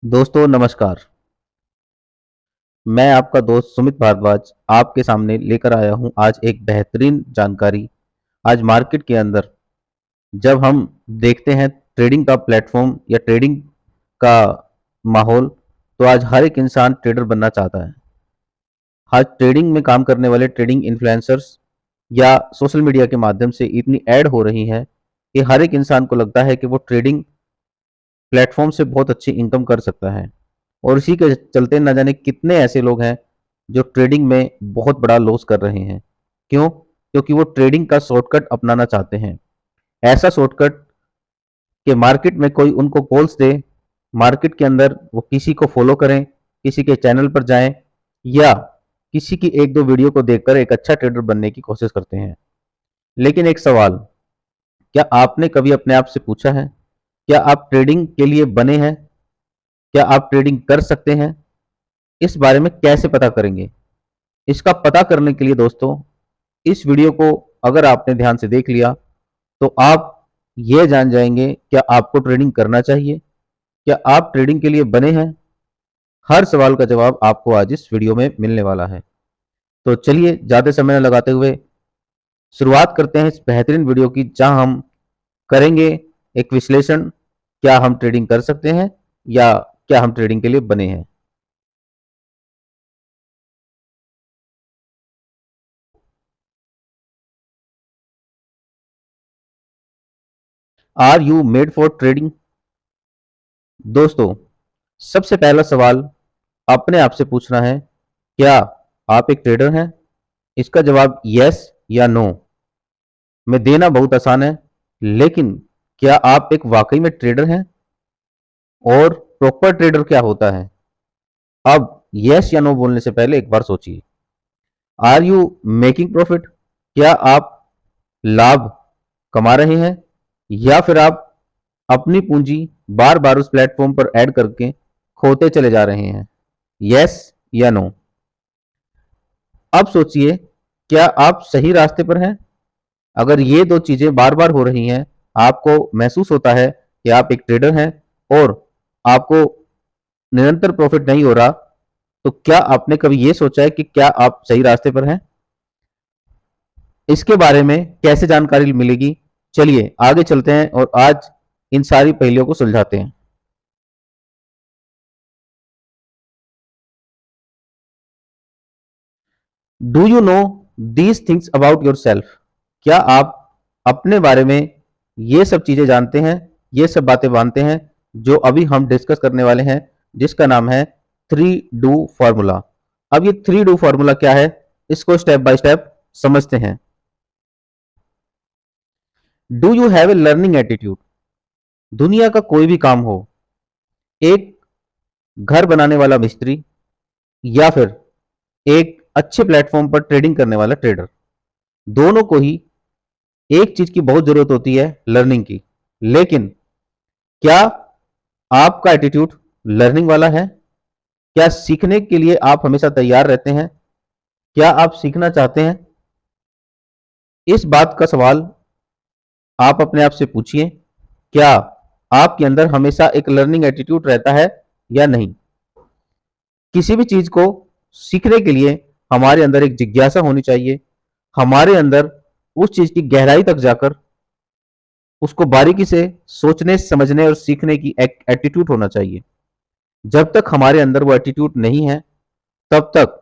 दोस्तों नमस्कार। मैं आपका दोस्त सुमित भारद्वाज आपके सामने लेकर आया हूं आज एक बेहतरीन जानकारी। आज मार्केट के अंदर जब हम देखते हैं ट्रेडिंग का प्लेटफॉर्म या ट्रेडिंग का माहौल, तो आज हर एक इंसान ट्रेडर बनना चाहता है। आज ट्रेडिंग में काम करने वाले ट्रेडिंग इन्फ्लुएंसर्स या सोशल मीडिया के माध्यम से इतनी ऐड हो रही हैं कि हर एक इंसान को लगता है कि वो ट्रेडिंग प्लेटफॉर्म से बहुत अच्छी इनकम कर सकता है। और इसी के चलते न जाने कितने ऐसे लोग हैं जो ट्रेडिंग में बहुत बड़ा लॉस कर रहे हैं। क्यों? क्योंकि वो ट्रेडिंग का शॉर्टकट अपनाना चाहते हैं। ऐसा शॉर्टकट कि मार्केट में कोई उनको कॉल्स दे, मार्केट के अंदर वो किसी को फॉलो करें, किसी के चैनल पर जाएं या किसी की एक दो वीडियो को देखकर एक अच्छा ट्रेडर बनने की कोशिश करते हैं। लेकिन एक सवाल, क्या आपने कभी अपने आप से पूछा है, क्या आप ट्रेडिंग के लिए बने हैं? क्या आप ट्रेडिंग कर सकते हैं? इस बारे में कैसे पता करेंगे? इसका पता करने के लिए दोस्तों, इस वीडियो को अगर आपने ध्यान से देख लिया तो आप ये जान जाएंगे क्या आपको ट्रेडिंग करना चाहिए, क्या आप ट्रेडिंग के लिए बने हैं। हर सवाल का जवाब आपको आज इस वीडियो में मिलने वाला है। तो चलिए ज़्यादा समय न लगाते हुए शुरुआत करते हैं इस बेहतरीन वीडियो की, जहां हम करेंगे एक विश्लेषण, क्या हम ट्रेडिंग कर सकते हैं या क्या हम ट्रेडिंग के लिए बने हैं। Are you made for trading? दोस्तों, सबसे पहला सवाल अपने आप से पूछना है, क्या आप एक ट्रेडर हैं? इसका जवाब यस या नो में देना बहुत आसान है, लेकिन क्या आप एक वाकई में ट्रेडर हैं? और प्रॉपर ट्रेडर क्या होता है? अब यस या नो बोलने से पहले एक बार सोचिए। Are you making profit? क्या आप लाभ कमा रहे हैं या फिर आप अपनी पूंजी बार बार उस प्लेटफॉर्म पर ऐड करके खोते चले जा रहे हैं? यस या नो। अब सोचिए, क्या आप सही रास्ते पर हैं? अगर ये दो चीजें बार बार हो रही हैं, आपको महसूस होता है कि आप एक ट्रेडर हैं और आपको निरंतर प्रॉफिट नहीं हो रहा, तो क्या आपने कभी ये सोचा है कि क्या आप सही रास्ते पर हैं? इसके बारे में कैसे जानकारी मिलेगी? चलिए आगे चलते हैं और आज इन सारी पहेलियों को सुलझाते हैं। Do you know these things about your self? क्या आप अपने बारे में ये सब चीजें जानते हैं, ये सब बातें मानते हैं जो अभी हम डिस्कस करने वाले हैं, जिसका नाम है थ्री डू फॉर्मूला। अब ये थ्री डू फॉर्मूला क्या है, इसको स्टेप बाय स्टेप समझते हैं। Do you have a learning attitude? दुनिया का कोई भी काम हो, एक घर बनाने वाला मिस्त्री या फिर एक अच्छे प्लेटफॉर्म पर ट्रेडिंग करने वाला ट्रेडर, दोनों को ही एक चीज की बहुत जरूरत होती है, लर्निंग की। लेकिन क्या आपका एटीट्यूड लर्निंग वाला है? क्या सीखने के लिए आप हमेशा तैयार रहते हैं? क्या आप सीखना चाहते हैं? इस बात का सवाल आप अपने आप से पूछिए। क्या आपके अंदर हमेशा एक लर्निंग एटीट्यूड रहता है या नहीं? किसी भी चीज को सीखने के लिए हमारे अंदर एक जिज्ञासा होनी चाहिए। हमारे अंदर उस चीज की गहराई तक जाकर उसको बारीकी से सोचने, समझने और सीखने की एक एटीट्यूड होना चाहिए। जब तक हमारे अंदर वो एटीट्यूड नहीं है, तब तक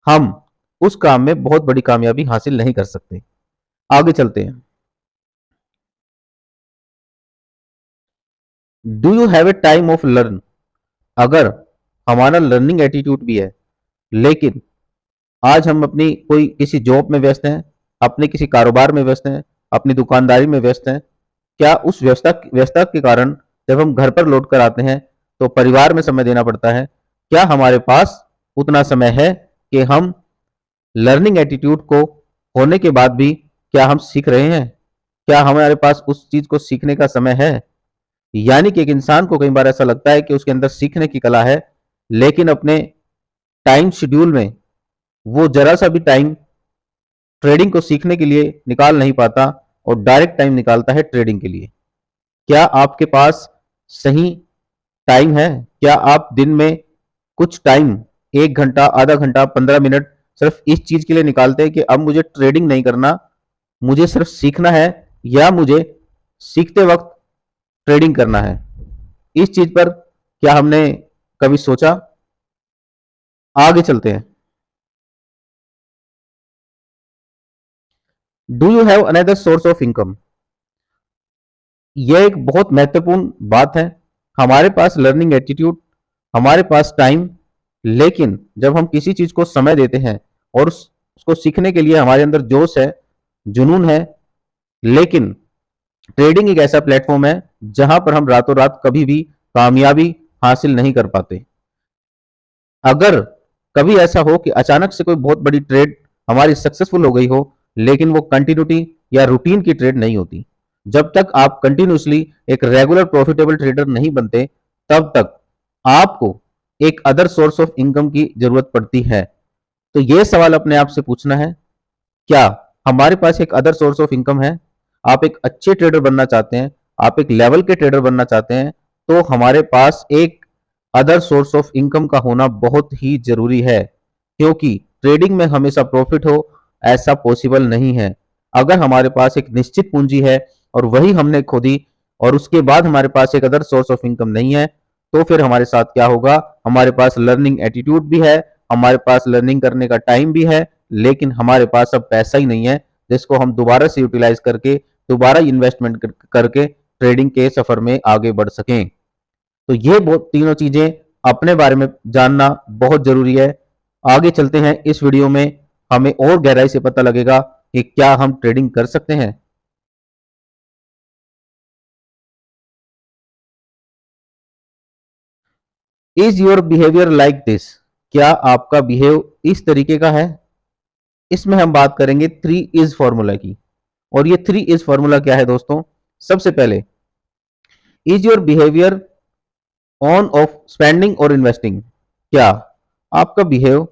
हम उस काम में बहुत बड़ी कामयाबी हासिल नहीं कर सकते। आगे चलते हैं। Do you have a time of learn? अगर हमारा लर्निंग एटीट्यूड भी है, लेकिन आज हम अपनी कोई किसी जॉब में व्यस्त हैं, अपने किसी कारोबार में व्यस्त हैं, अपनी दुकानदारी में व्यस्त हैं, क्या उस व्यस्तता व्यस्तता के कारण जब हम घर पर लौट कर आते हैं तो परिवार में समय देना पड़ता है? क्या हमारे पास उतना समय है कि हम लर्निंग एटीट्यूड को होने के बाद भी क्या हम सीख रहे हैं? क्या हमारे पास उस चीज को सीखने का समय है? यानी कि एक इंसान को कई बार ऐसा लगता है कि उसके अंदर सीखने की कला है, लेकिन अपने टाइम शेड्यूल में वो जरा सा भी टाइम ट्रेडिंग को सीखने के लिए निकाल नहीं पाता और डायरेक्ट टाइम निकालता है ट्रेडिंग के लिए। क्या आपके पास सही टाइम है? क्या आप दिन में कुछ टाइम, 1 घंटा, आधा घंटा, 15 मिनट सिर्फ इस चीज के लिए निकालते हैं कि अब मुझे ट्रेडिंग नहीं करना, मुझे सिर्फ सीखना है, या मुझे सीखते वक्त ट्रेडिंग करना है? इस चीज पर क्या हमने कभी सोचा? आगे चलते हैं। Do you have another source of income? यह एक बहुत महत्वपूर्ण बात है। हमारे पास लर्निंग एटीट्यूड, हमारे पास टाइम, लेकिन जब हम किसी चीज को समय देते हैं और उसको सीखने के लिए हमारे अंदर जोश है, जुनून है, लेकिन ट्रेडिंग एक ऐसा प्लेटफॉर्म है जहां पर हम रातों रात कभी भी कामयाबी हासिल नहीं कर पाते। अगर कभी ऐसा हो कि अचानक से कोई बहुत बड़ी ट्रेड हमारी सक्सेसफुल हो गई हो, लेकिन वो कंटिन्यूटी या रूटीन की ट्रेड नहीं होती, जब तक आप कंटिन्यूसली एक रेगुलर प्रॉफिटेबल ट्रेडर नहीं बनते, तब तक आपको एक अदर सोर्स ऑफ इनकम की जरूरत पड़ती है। तो ये सवाल अपने आप से पूछना है, क्या हमारे पास एक अदर सोर्स ऑफ इनकम है? आप एक अच्छे ट्रेडर बनना चाहते हैं, आप एक लेवल के ट्रेडर बनना चाहते हैं, तो हमारे पास एक अदर सोर्स ऑफ इनकम का होना बहुत ही जरूरी है, क्योंकि ट्रेडिंग में हमेशा प्रॉफिट हो ऐसा पॉसिबल नहीं है। अगर हमारे पास एक निश्चित पूंजी है और वही हमने खोदी और उसके बाद हमारे पास एक अदर सोर्स ऑफ इनकम नहीं है, तो फिर हमारे साथ क्या होगा? हमारे पास लर्निंग एटीट्यूड भी है, हमारे पास लर्निंग करने का टाइम भी है, लेकिन हमारे पास अब पैसा ही नहीं है जिसको हम दोबारा से यूटिलाइज करके दोबारा इन्वेस्टमेंट करके ट्रेडिंग के सफर में आगे बढ़ सकें। तो ये बहुत तीनों चीजें अपने बारे में जानना बहुत जरूरी है। आगे चलते हैं, इस वीडियो में हमें और गहराई से पता लगेगा कि क्या हम ट्रेडिंग कर सकते हैं। Is your behaviour like this? क्या आपका बिहेव इस तरीके का है? इसमें हम बात करेंगे 3 इज फॉर्मूला की। और ये 3 इज फॉर्मूला क्या है दोस्तों? सबसे पहले, is your behaviour on off spending और इन्वेस्टिंग? क्या आपका बिहेव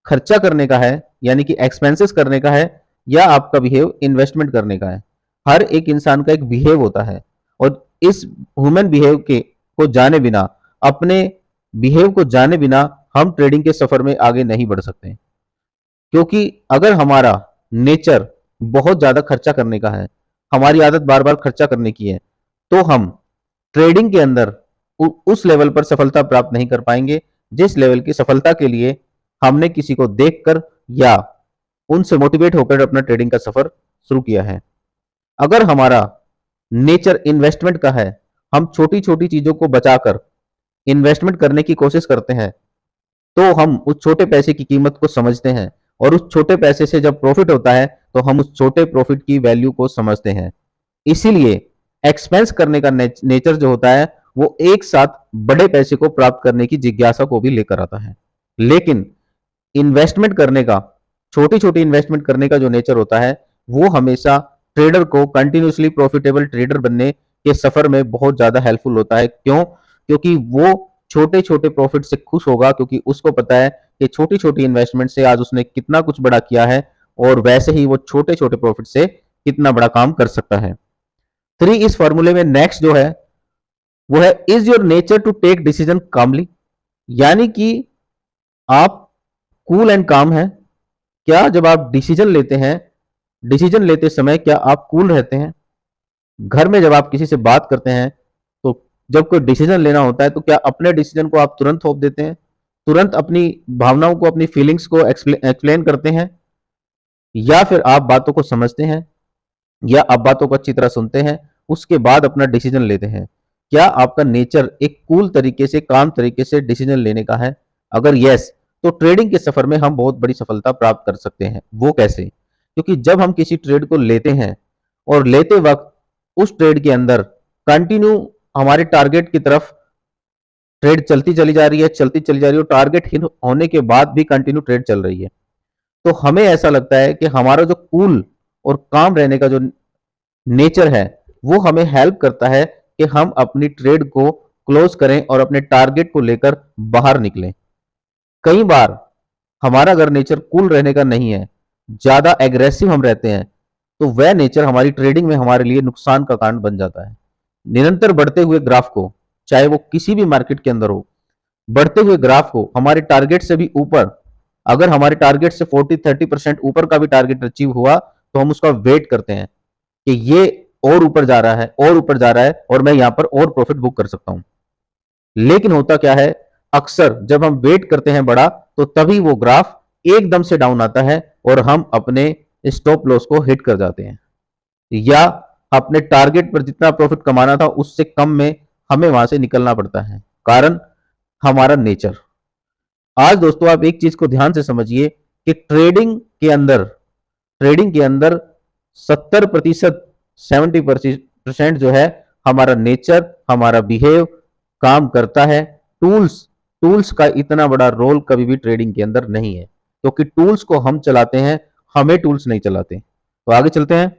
खर्चा करने का है, यानी कि एक्सपेंसेस करने का है, या आपका बिहेव इन्वेस्टमेंट करने का है? हर एक इंसान का एक बिहेव होता है, और इस ह्यूमन बिहेव के को जाने बिना, अपने बिहेव को जाने बिना हम ट्रेडिंग के सफर में आगे नहीं बढ़ सकते। क्योंकि अगर हमारा नेचर बहुत ज्यादा खर्चा करने का है, हमारी आदत बार बार खर्चा करने की है, तो हम ट्रेडिंग के अंदर उस लेवल पर सफलता प्राप्त नहीं कर पाएंगे जिस लेवल की सफलता के लिए हमने किसी को देखकर या उनसे मोटिवेट होकर अपना ट्रेडिंग का सफर शुरू किया है। अगर हमारा नेचर इन्वेस्टमेंट का है, हम छोटी छोटी चीजों को बचाकर इन्वेस्टमेंट करने की कोशिश करते हैं, तो हम उस छोटे पैसे की कीमत को समझते हैं, और उस छोटे पैसे से जब प्रॉफिट होता है तो हम उस छोटे प्रॉफिट की वैल्यू को समझते हैं। इसीलिए एक्सपेंस करने का नेचर जो होता है, वो एक साथ बड़े पैसे को प्राप्त करने की जिज्ञासा को भी लेकर आता है। लेकिन इन्वेस्टमेंट करने का, छोटी छोटी इन्वेस्टमेंट करने का जो नेचर होता है, वो हमेशा ट्रेडर को कंटिन्यूसली प्रॉफिटेबल ट्रेडर बनने के सफर में बहुत ज्यादा हेल्पफुल होता है। क्यों? क्योंकि वो छोटे छोटे प्रॉफिट से खुश होगा, क्योंकि उसको पता है कि छोटी छोटी इन्वेस्टमेंट से आज उसने कितना कुछ बड़ा किया है, और वैसे ही वो छोटे छोटे प्रॉफिट से कितना बड़ा काम कर सकता है। 3 इस फॉर्मूले में नेक्स्ट जो है वो है, is your nature to take decision calmly? यानी कि आप कूल एंड काम है? क्या जब आप डिसीजन लेते हैं, डिसीजन लेते समय क्या आप कूल रहते हैं? घर में जब आप किसी से बात करते हैं, तो जब कोई डिसीजन लेना होता है, तो क्या अपने डिसीजन को आप तुरंत थोप देते हैं, तुरंत अपनी भावनाओं को, अपनी फीलिंग्स को एक्सप्लेन करते हैं, या फिर आप बातों को समझते हैं, या आप बातों को अच्छी तरह सुनते हैं, उसके बाद अपना डिसीजन लेते हैं? क्या आपका नेचर एक कूल तरीके से, काम तरीके से डिसीजन लेने का है? अगर यस, तो ट्रेडिंग के सफर में हम बहुत बड़ी सफलता प्राप्त कर सकते हैं। वो कैसे? क्योंकि जब हम किसी ट्रेड को लेते हैं और लेते वक्त उस ट्रेड के अंदर कंटिन्यू हमारे टारगेट की तरफ ट्रेड चलती चली जा रही है, चलती चली जा रही है, और टारगेट हिट होने के बाद भी कंटिन्यू ट्रेड चल रही है, तो हमें ऐसा लगता है कि हमारा जो कूल और काम रहने का जो नेचर है, वो हमें हेल्प करता है कि हम अपनी ट्रेड को क्लोज करें और अपने टारगेट को लेकर बाहर निकलें। कई बार हमारा अगर नेचर कूल रहने का नहीं है, ज्यादा एग्रेसिव हम रहते हैं, तो वह नेचर हमारी ट्रेडिंग में हमारे लिए नुकसान का कारण बन जाता है। निरंतर बढ़ते हुए ग्राफ को, चाहे वो किसी भी मार्केट के अंदर हो, बढ़ते हुए ग्राफ को हमारे टारगेट से भी ऊपर, अगर हमारे टारगेट से 40-30% ऊपर का भी टारगेट अचीव हुआ तो हम उसका वेट करते हैं कि ये और ऊपर जा रहा है और ऊपर जा रहा है और मैं यहां पर और प्रॉफिट बुक कर सकता हूं। लेकिन होता क्या है, अक्सर जब हम वेट करते हैं बड़ा तो तभी वो ग्राफ एकदम से डाउन आता है और हम अपने स्टॉप लॉस को हिट कर जाते हैं, या अपने टारगेट पर जितना प्रॉफिट कमाना था उससे कम में हमें वहां से निकलना पड़ता है। कारण हमारा नेचर। आज दोस्तों आप एक चीज को ध्यान से समझिए कि ट्रेडिंग के अंदर 70%, 70% जो है हमारा नेचर, हमारा बिहेव काम करता है। टूल्स टूल्स का इतना बड़ा रोल कभी भी ट्रेडिंग के अंदर नहीं है, क्योंकि टूल्स को हम चलाते हैं, हमें टूल्स नहीं चलाते। तो आगे चलते हैं।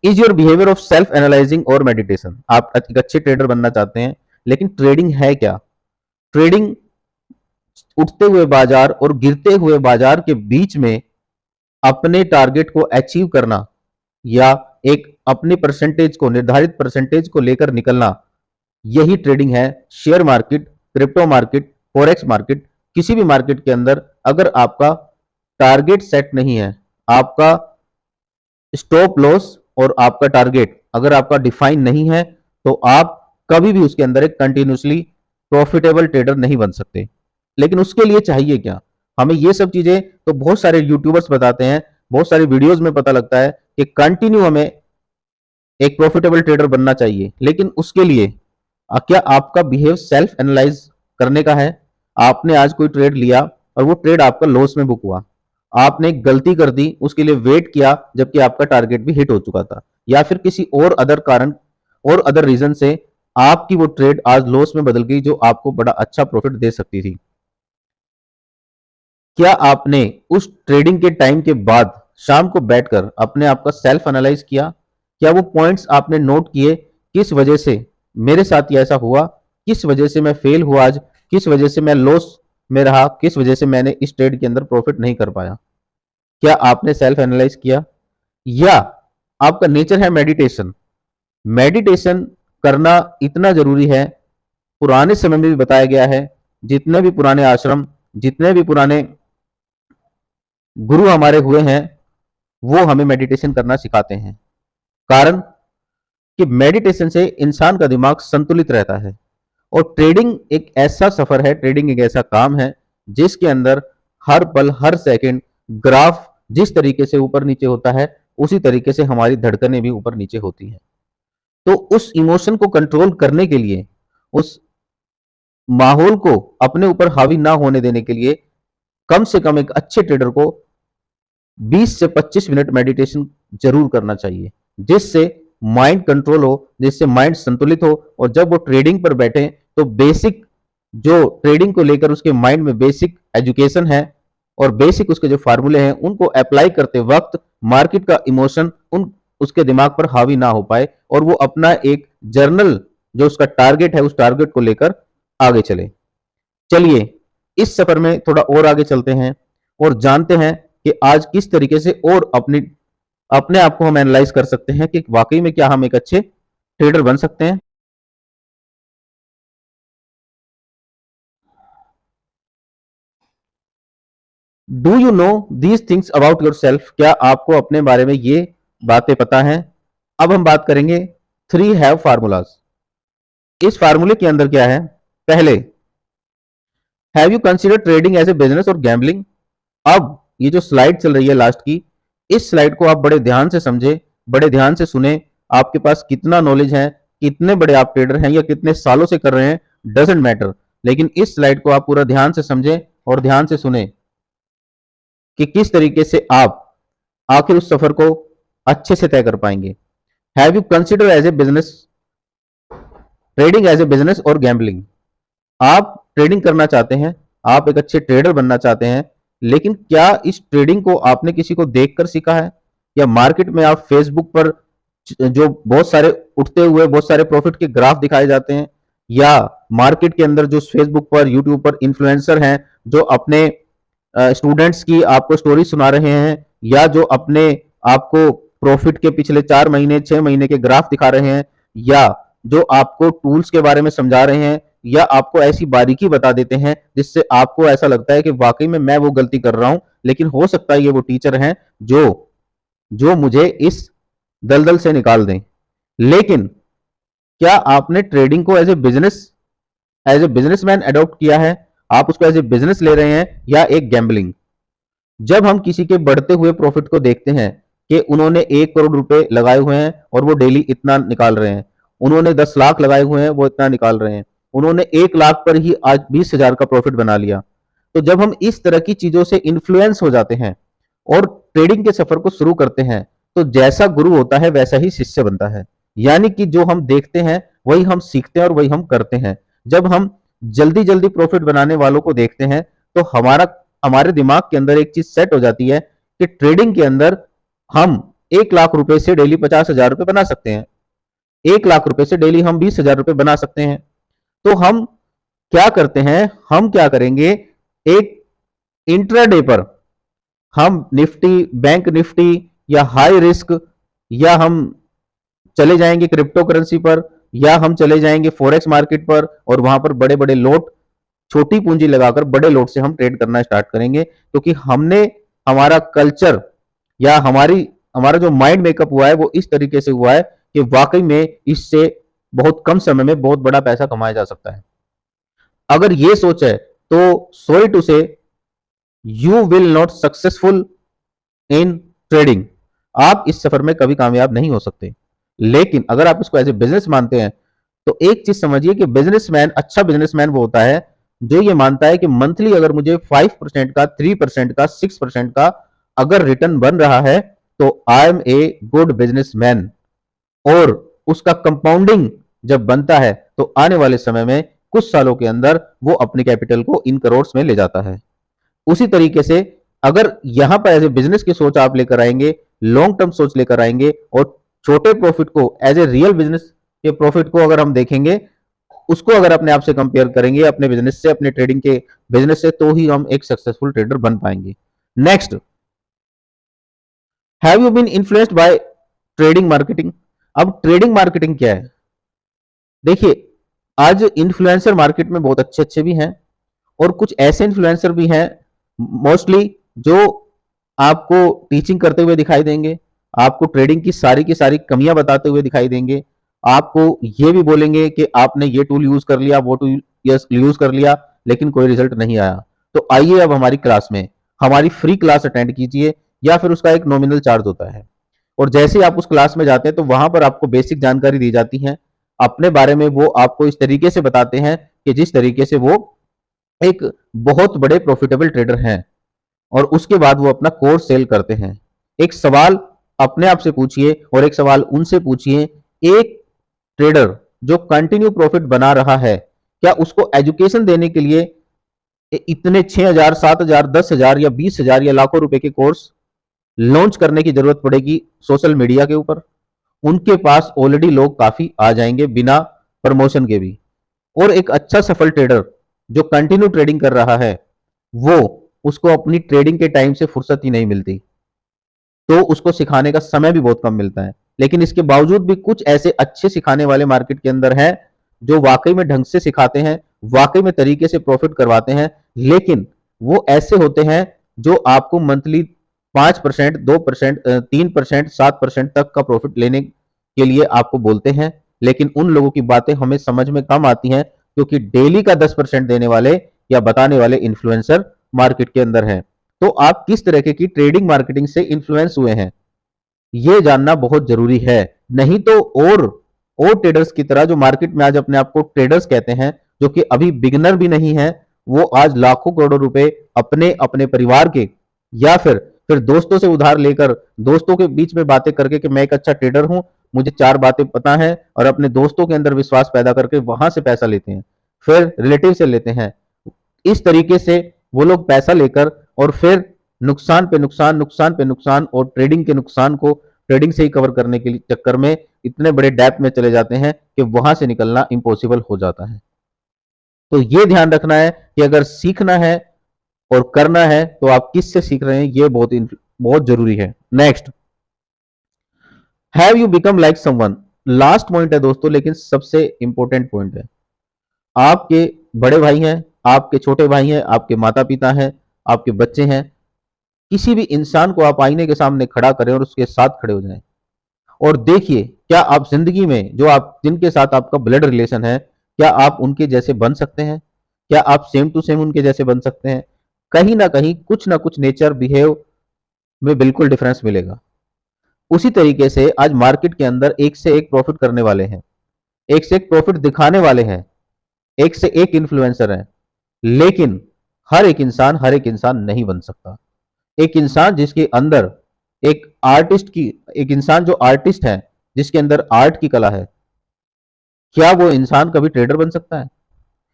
Is your behaviour of self analysing और मेडिटेशन। आप एक अच्छे ट्रेडर बनना चाहते हैं, लेकिन ट्रेडिंग है क्या? ट्रेडिंग उठते हुए बाजार और गिरते हुए बाजार के बीच में अपने टारगेट को अचीव करना, या एक अपने परसेंटेज को, निर्धारित परसेंटेज को लेकर निकलना, यही ट्रेडिंग है। Share market, crypto market, forex market, किसी भी मार्केट के अंदर अगर आपका टारगेट सेट नहीं है, आपका स्टॉप लॉस और आपका टारगेट अगर आपका डिफाइन नहीं है, तो आप कभी भी उसके अंदर एक कंटिन्यूसली प्रॉफिटेबल ट्रेडर नहीं बन सकते। लेकिन उसके लिए चाहिए क्या? हमें ये सब चीजें तो बहुत सारे यूट्यूबर्स बताते हैं, बहुत सारे वीडियोस में पता लगता है कि कंटिन्यू हमें एक प्रॉफिटेबल ट्रेडर बनना चाहिए। लेकिन उसके लिए क्या आपका बिहेव सेल्फ एनालाइज करने का है? आपने आज कोई ट्रेड लिया और वो ट्रेड आपका लॉस में बुक हुआ, आपने गलती कर दी, उसके लिए वेट किया जबकि आपका टारगेट भी हिट हो चुका था, या फिर किसी और अदर कारण और अदर रीजन से आपकी वो ट्रेड आज लॉस में बदल गई जो आपको बड़ा अच्छा प्रॉफिट दे सकती थी। क्या आपने उस ट्रेडिंग के टाइम के बाद शाम को बैठकर अपने आप का सेल्फ एनालाइज किया? क्या वो पॉइंट्स आपने नोट किए, किस वजह से मेरे साथ ये ऐसा हुआ, किस वजह से मैं फेल हुआ आज, किस वजह से मैं लॉस में रहा, किस वजह से मैंने इस ट्रेड के अंदर प्रॉफिट नहीं कर पाया? क्या आपने सेल्फ एनालाइज किया? या आपका नेचर है मेडिटेशन? मेडिटेशन करना इतना जरूरी है, पुराने समय में भी बताया गया है। जितने भी पुराने आश्रम, जितने भी पुराने गुरु हमारे हुए हैं, वो हमें मेडिटेशन करना सिखाते हैं। कारण कि मेडिटेशन से इंसान का दिमाग संतुलित रहता है। और ट्रेडिंग एक ऐसा सफर है, ट्रेडिंग एक ऐसा काम है जिसके अंदर हर पल हर सेकंड ग्राफ जिस तरीके से ऊपर नीचे होता है, उसी तरीके से हमारी धड़कनें भी ऊपर नीचे होती हैं। तो उस इमोशन को कंट्रोल करने के लिए, उस माहौल को अपने ऊपर हावी ना होने देने के लिए, कम से कम एक अच्छे ट्रेडर को 20 से 25 मिनट मेडिटेशन जरूर करना चाहिए, जिससे माइंड कंट्रोल हो, जिससे माइंड संतुलित हो, और जब वो ट्रेडिंग पर बैठे तो बेसिक जो ट्रेडिंग को लेकर उसके माइंड में बेसिक एजुकेशन है और बेसिक उसके जो फार्मूले हैं उनको अप्लाई करते वक्त मार्केट का इमोशन उन उसके दिमाग पर हावी ना हो पाए, और वो अपना एक जर्नल जो उसका टारगेट है उस टारगेट को लेकर आगे चले। चलिए इस सफर में थोड़ा और आगे चलते हैं और जानते हैं कि आज किस तरीके से और अपने आप को हम एनालाइज कर सकते हैं कि वाकई में क्या हम एक अच्छे ट्रेडर बन सकते हैं। Do you know these things about your self? क्या आपको अपने बारे में ये बातें पता हैं? अब हम बात करेंगे 3 हैव फार्मूलाज। इस फार्मूले के अंदर क्या है? पहले, have you consider trading as a business और गैम्बलिंग? अब ये जो स्लाइड चल रही है लास्ट की, इस स्लाइड को आप बड़े ध्यान से समझे, बड़े ध्यान से सुने। आपके पास कितना नॉलेज है, कितने बड़े आप ट्रेडर हैं या कितने सालों से कर रहे हैं, डजेंट मैटर, लेकिन इस स्लाइड को आप पूरा ध्यान से समझे और ध्यान से सुने कि किस तरीके से आप आखिर उस सफर को अच्छे से तय कर पाएंगे। Have you consider as a business, trading as a business और गैम्बलिंग? आप ट्रेडिंग करना चाहते हैं, आप एक अच्छे ट्रेडर बनना चाहते हैं, लेकिन क्या इस ट्रेडिंग को आपने किसी को देखकर सीखा है, या मार्केट में आप फेसबुक पर जो बहुत सारे उठते हुए बहुत सारे प्रॉफिट के ग्राफ दिखाए जाते हैं, या मार्केट के अंदर जो फेसबुक पर यूट्यूब पर इन्फ्लुएंसर हैं जो अपने स्टूडेंट्स की आपको स्टोरी सुना रहे हैं, या जो अपने आपको प्रॉफिट के पिछले 4 महीने 6 महीने के ग्राफ दिखा रहे हैं, या जो आपको टूल्स के बारे में समझा रहे हैं, या आपको ऐसी बारीकी बता देते हैं जिससे आपको ऐसा लगता है कि वाकई में मैं वो गलती कर रहा हूं, लेकिन हो सकता है ये वो टीचर हैं जो जो मुझे इस दलदल से निकाल दें। लेकिन क्या आपने ट्रेडिंग को एज ए बिजनेसमैन अडॉप्ट किया है? आप उसको एज ए बिजनेस ले रहे हैं या एक गैम्बलिंग? जब हम किसी के बढ़ते हुए प्रॉफिट को देखते हैं कि उन्होंने 1 करोड़ रुपए लगाए हुए हैं और वो डेली इतना निकाल रहे हैं, उन्होंने 10 लाख लगाए हुए हैं, वो इतना निकाल रहे हैं, उन्होंने 1 लाख पर ही आज 20 हजार का प्रॉफिट बना लिया। तो जब हम इस तरह की चीजों से इन्फ्लुएंस हो जाते हैं और ट्रेडिंग के सफर को शुरू करते हैं, तो जैसा गुरु होता है वैसा ही शिष्य बनता है। यानी कि जो हम देखते हैं वही हम सीखते हैं और वही हम करते हैं। जब हम जल्दी जल्दी प्रॉफिट बनाने वालों को देखते हैं तो हमारे दिमाग के अंदर एक चीज सेट हो जाती है कि ट्रेडिंग के अंदर हम 1 लाख रुपए से डेली 50 हजार रुपए बना सकते हैं, 1 लाख रुपए से डेली हम 20 हजार रुपए बना सकते हैं। तो हम क्या करते हैं, हम क्या करेंगे, एक इंट्राडे पर हम निफ्टी, बैंक निफ्टी या हाई रिस्क, या हम चले जाएंगे क्रिप्टो करेंसी पर, या हम चले जाएंगे फॉरेक्स मार्केट पर और वहां पर बड़े बड़े लोट, छोटी पूंजी लगाकर बड़े लोट से हम ट्रेड करना स्टार्ट करेंगे, क्योंकि हमने हमारा कल्चर या हमारा जो माइंड मेकअप हुआ है वो इस तरीके से हुआ है कि वाकई में इससे बहुत कम समय में बहुत बड़ा पैसा कमाया जा सकता है। अगर ये सोच है तो सॉरी टू से you will not successful in trading. आप इस सफर में कभी कामयाब नहीं हो सकते। लेकिन अगर आप इसको एज ए बिजनेस मानते हैं तो एक चीज समझिए कि बिजनेसमैन, अच्छा बिजनेसमैन वो होता है जो ये मानता है कि मंथली अगर मुझे 5% का, 3% का, 6% का अगर रिटर्न बन रहा है तो I am a good businessman. और उसका कंपाउंडिंग जब बनता है तो आने वाले समय में कुछ सालों के अंदर वो अपने कैपिटल को इन करोड़ में ले जाता है। उसी तरीके से अगर यहां पर एज ए बिजनेस की सोच आप लेकर आएंगे, लॉन्ग टर्म सोच लेकर आएंगे और छोटे प्रॉफिट को एज ए रियल बिजनेस के प्रॉफिट को अगर हम देखेंगे, उसको अगर अपने आप से कंपेयर करेंगे अपने बिजनेस से, अपने ट्रेडिंग के बिजनेस से, तो ही हम एक सक्सेसफुल ट्रेडर बन पाएंगे। Next, have you been influenced by trading marketing? अब ट्रेडिंग मार्केटिंग क्या है? देखिए, आज इन्फ्लुएंसर मार्केट में बहुत अच्छे अच्छे भी हैं और कुछ ऐसे इन्फ्लुएंसर भी हैं मोस्टली जो आपको टीचिंग करते हुए दिखाई देंगे, आपको ट्रेडिंग की सारी कमियां बताते हुए दिखाई देंगे, आपको ये भी बोलेंगे कि आपने ये टूल यूज कर लिया, वो टूल यूज कर लिया, लेकिन कोई रिजल्ट नहीं आया। तो आइए अब हमारी क्लास में, हमारी फ्री क्लास अटेंड कीजिए, या फिर उसका एक नॉमिनल चार्ज होता है। और जैसे ही आप उस क्लास में जाते हैं तो वहां पर आपको बेसिक जानकारी दी जाती है अपने बारे में। वो आपको इस तरीके से बताते हैं कि जिस तरीके से वो एक बहुत बड़े प्रॉफिटेबल ट्रेडर हैं, और उसके बाद वो अपना कोर्स सेल करते हैं। एक सवाल अपने आप से पूछिए और एक सवाल उनसे पूछिए, एक ट्रेडर जो कंटिन्यू प्रॉफिट बना रहा है, क्या उसको एजुकेशन देने के लिए इतने 6 हजार, 7 हजार, 10 हजार या 20 हजार या लाखों रुपए के कोर्स लॉन्च करने की जरूरत पड़ेगी सोशल मीडिया के ऊपर? उनके पास ऑलरेडी लोग काफी आ जाएंगे बिना प्रमोशन के भी। और एक अच्छा सफल ट्रेडर जो कंटिन्यू ट्रेडिंग कर रहा है, वो उसको अपनी ट्रेडिंग के टाइम से फुर्सत ही नहीं मिलती, तो उसको सिखाने का समय भी बहुत कम मिलता है। लेकिन इसके बावजूद भी कुछ ऐसे अच्छे सिखाने वाले मार्केट के अंदर हैं जो वाकई में ढंग से सिखाते हैं, वाकई में तरीके से प्रॉफिट करवाते हैं। लेकिन वो ऐसे होते हैं जो आपको मंथली 5%, 2%, 3%, 7% तक का प्रॉफिट लेने के लिए आपको बोलते हैं। लेकिन उन लोगों की बातें हमें समझ में कम आती हैं क्योंकि डेली का 10% देने वाले या बताने वाले इन्फ्लुएंसर मार्केट के अंदर हैं। तो आप किस तरह की ट्रेडिंग मार्केटिंग से इन्फ्लुएंस हुए हैं, ये जानना बहुत जरूरी है। नहीं तो और ट्रेडर्स की तरह जो मार्केट में आज अपने आप को ट्रेडर्स कहते हैं, जो कि अभी बिगनर भी नहीं है, वो आज लाखों करोड़ों रुपए अपने अपने परिवार के या फिर दोस्तों से उधार लेकर, दोस्तों के बीच में बातें करके कि मैं एक अच्छा ट्रेडर हूं, मुझे 4 बातें पता है, और अपने दोस्तों के अंदर विश्वास पैदा करके वहां से पैसा लेते हैं, फिर रिलेटिव से लेते हैं। इस तरीके से वो लोग पैसा लेकर और फिर नुकसान पे नुकसान, नुकसान पे नुकसान, और ट्रेडिंग के नुकसान को ट्रेडिंग से ही कवर करने के चक्कर में इतने बड़े डेप्थ में चले जाते हैं कि वहां से निकलना इम्पॉसिबल हो जाता है। तो ये ध्यान रखना है कि अगर सीखना है और करना है तो आप किससे सीख रहे हैं, ये बहुत जरूरी है। Next, have you become like someone? Last point है दोस्तों, लेकिन सबसे इंपॉर्टेंट पॉइंट है। आपके बड़े भाई हैं, आपके छोटे भाई हैं, आपके माता पिता हैं, आपके बच्चे हैं, किसी भी इंसान को आप आईने के सामने खड़ा करें और उसके साथ खड़े हो जाएं और देखिए क्या आप जिंदगी में जो आप जिनके साथ आपका ब्लड रिलेशन है, क्या आप उनके जैसे बन सकते हैं? क्या आप सेम टू सेम उनके जैसे बन सकते हैं? कहीं ना कहीं कुछ ना कुछ नेचर बिहेव में बिल्कुल डिफरेंस मिलेगा। उसी तरीके से आज मार्केट के अंदर एक से एक प्रॉफिट करने वाले हैं, एक से एक प्रॉफिट दिखाने वाले हैं, एक से एक इन्फ्लुएंसर हैं, लेकिन हर एक इंसान नहीं बन सकता। एक इंसान जिसके अंदर एक आर्टिस्ट की एक इंसान जो आर्टिस्ट है, जिसके अंदर आर्ट की कला है, क्या वो इंसान कभी ट्रेडर बन सकता है?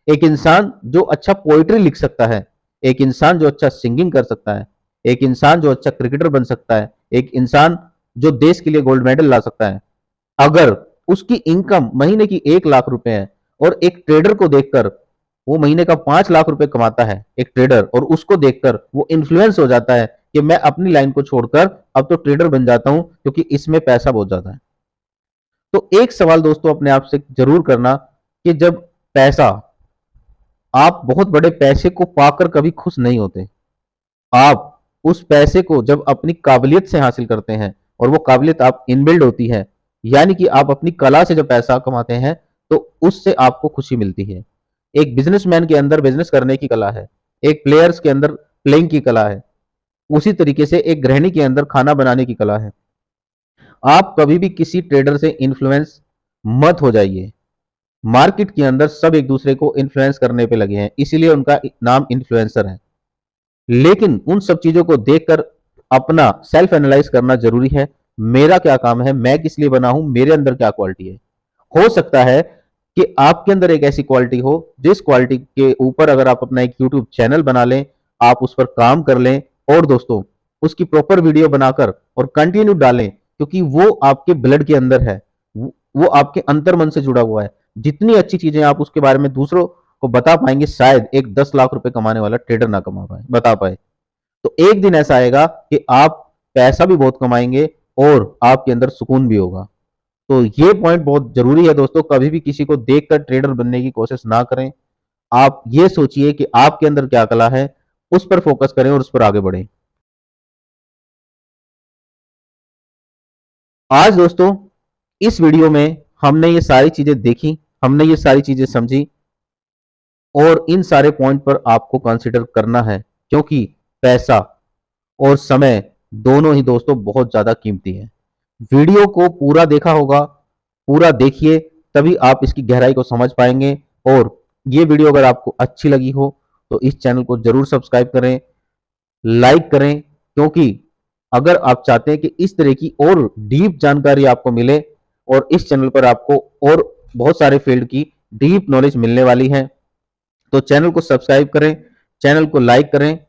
एक इंसान जो अच्छा पोइट्री लिख सकता है, एक इंसान जो अच्छा सिंगिंग कर सकता है, एक इंसान जो अच्छा क्रिकेटर बन सकता है, एक इंसान जो देश के लिए गोल्ड मेडल ला सकता है, अगर उसकी इनकम महीने की 1 लाख रुपए है और एक ट्रेडर को देखकर वो महीने का 5 लाख रुपए कमाता है एक ट्रेडर, और उसको देखकर वो इन्फ्लुएंस हो जाता है कि मैं अपनी लाइन को छोड़कर अब तो ट्रेडर बन जाता हूं क्योंकि इसमें पैसा बहुत ज्यादा है। तो एक सवाल दोस्तों अपने आप से जरूर करना कि जब पैसा आप बहुत बड़े पैसे को पाकर कभी खुश नहीं होते। आप उस पैसे को जब अपनी काबिलियत से हासिल करते हैं और वो काबिलियत आप इनबिल्ड होती है, यानी कि आप अपनी कला से जब पैसा कमाते हैं, तो उससे आपको खुशी मिलती है। एक बिजनेसमैन के अंदर बिजनेस करने की कला है, एक प्लेयर्स के अंदर प्लेइंग की कला है, उसी तरीके से एक गृहिणी के अंदर खाना बनाने की कला है। आप कभी भी किसी ट्रेडर से इन्फ्लुएंस मत हो जाइए। मार्केट के अंदर सब एक दूसरे को इन्फ्लुएंस करने पे लगे हैं, इसीलिए उनका नाम इन्फ्लुएंसर है। लेकिन उन सब चीजों को देखकर अपना सेल्फ एनालाइज करना जरूरी है। मेरा क्या काम है, मैं किस लिए बना हूं, मेरे अंदर क्या क्वालिटी है। हो सकता है कि आपके अंदर एक ऐसी क्वालिटी हो जिस क्वालिटी के ऊपर अगर आप अपना एक यूट्यूब चैनल बना लें, आप उस पर काम कर लें और दोस्तों उसकी प्रॉपर वीडियो बनाकर और कंटिन्यू डालें, क्योंकि वो आपके ब्लड के अंदर है, वो आपके अंतर मन से जुड़ा हुआ है। जितनी अच्छी चीजें आप उसके बारे में दूसरों को बता पाएंगे, शायद एक 10 लाख रुपए कमाने वाला ट्रेडर ना कमा पाए बता पाए। तो एक दिन ऐसा आएगा कि आप पैसा भी बहुत कमाएंगे और आपके अंदर सुकून भी होगा। तो ये पॉइंट बहुत जरूरी है दोस्तों, कभी भी किसी को देखकर ट्रेडर बनने की कोशिश ना करें। आप ये सोचिए कि आपके अंदर क्या कला है, उस पर फोकस करें और उस पर आगे बढ़ें। आज दोस्तों इस वीडियो में हमने ये सारी चीजें देखी, हमने ये सारी चीजें समझी और इन सारे पॉइंट पर आपको कंसिडर करना है, क्योंकि पैसा और समय दोनों ही दोस्तों बहुत ज्यादा कीमती है। वीडियो को पूरा देखा होगा, पूरा देखिए, तभी आप इसकी गहराई को समझ पाएंगे। और ये वीडियो अगर आपको अच्छी लगी हो तो इस चैनल को जरूर सब्सक्राइब करें, लाइक करें, क्योंकि अगर आप चाहते हैं कि इस तरह की और डीप जानकारी आपको मिले और इस चैनल पर आपको और बहुत सारे फील्ड की डीप नॉलेज मिलने वाली है, तो चैनल को सब्सक्राइब करें, चैनल को लाइक करें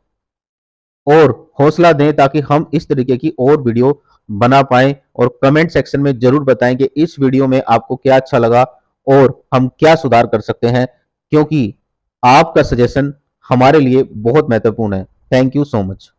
और हौसला दें ताकि हम इस तरीके की और वीडियो बना पाएं। और कमेंट सेक्शन में जरूर बताएं कि इस वीडियो में आपको क्या अच्छा लगा और हम क्या सुधार कर सकते हैं, क्योंकि आपका सजेशन हमारे लिए बहुत महत्वपूर्ण है। Thank you so much.